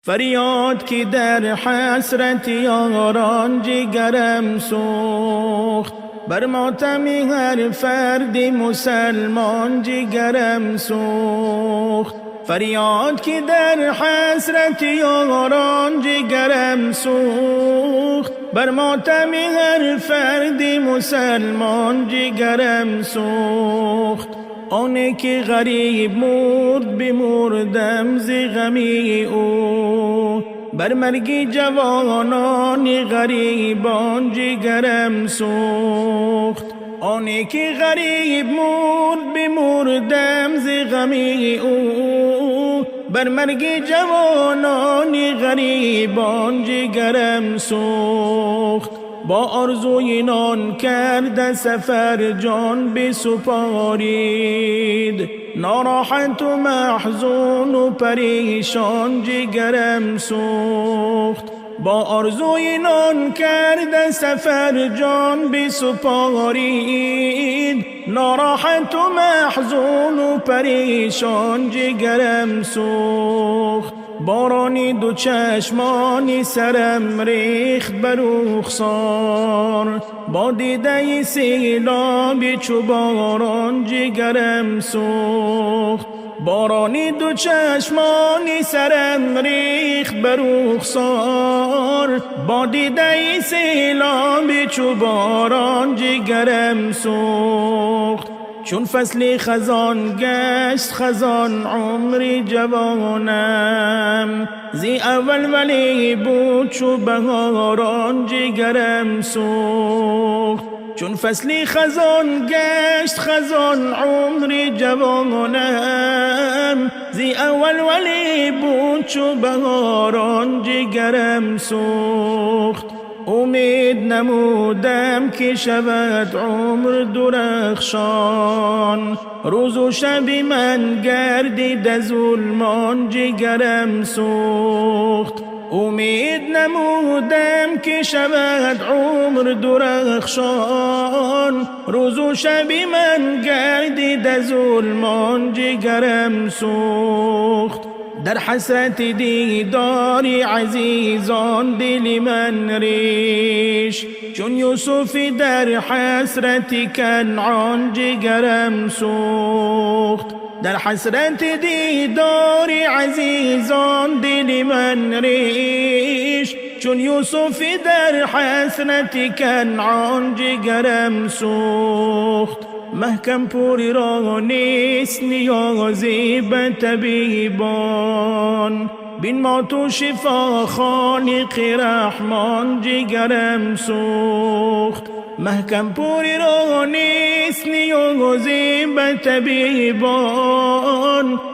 فریاد که در حسرت یاران جگرم سوخت، بر ماتم هر فرد مسلمان جگرم سوخت. فریاد که در حسرت یاران جگرم سوخت، بر ماتم هر فرد مسلمان جگرم سوخت. آنه که غریب مرد بمردم ز غمی او، بر مرگ جوانان غریبان جگرم سوخت. آنه که غریب مرد بمردم ز غمی او، بر مرگ جوانان غریبان جگرم سوخت. با آرزوی نان کرد سفر جان بسپارید، ناراحت و محزون و پریشان جگرم سوخت. با آرزوی نان کرد سفر جان بسپارید، ناراحت و محزون و پریشان جگرم سوخت. بارانی دو چشمانی سرم ریخت بر رخسار، با دیده سیلاب چو باران جگرم سوخت. بارانی دو چشمانی سرم ریخت بر رخسار، با دیده سیلاب چو باران جگرم سوخت. چون فصل خزان گشت خزان عمر جوانم، زی اول ولی بود چو بهاران جگرم سوخت. چون فصل خزان گشت خزان عمر جوانم، زی اول ولی بود چو بهاران جگرم سوخت. امید نمودم که شود عمر درخشان، روز و شب من گردید ظلمان جگرم سوخت. امید نمودم که شود عمر درخشان، روز و شب من گردید ظلمان جگرم سوخت. در حسرت دیدار عزیزان دل من ریش، چون یوسف در حسرت کنعان جگرم سوخت. در حسرت دیدار عزیزان دل من ریش، چون یوسف در حسرت کنعان جگرم سوخت. محکم پوری را نیست نیازی به طبیبان، بین ما تو شفا خالق رحمان جگرم سوخت. محکم پوری را نیست نیازی به طبیبان،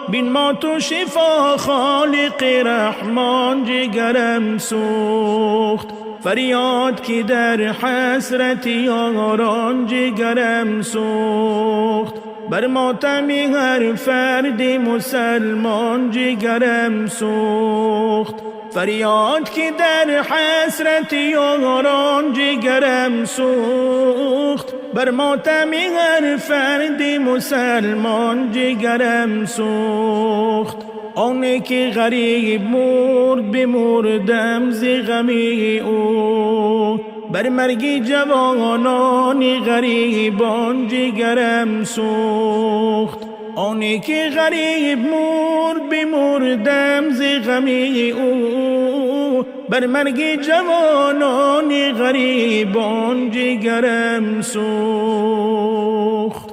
بین ما تو شفا خالق رحمان جگرم سوخت. فریاد که در حسرت یاران جگرم سوخت، بر ماتم هر فرد مسلمان جگرم سوخت. فریاد که در حسرت یاران جگرم سوخت، بر ماتم هر فرد مسلمان جگرم سوخت. آنه که غریب مرد بمردم ز غمی او، بر مرگ جوانان غریبان جگرم سوخت. آنه که غریب مرد بمردم ز غمی او، بر مرگ جوانان غریبان جگرم سوخت.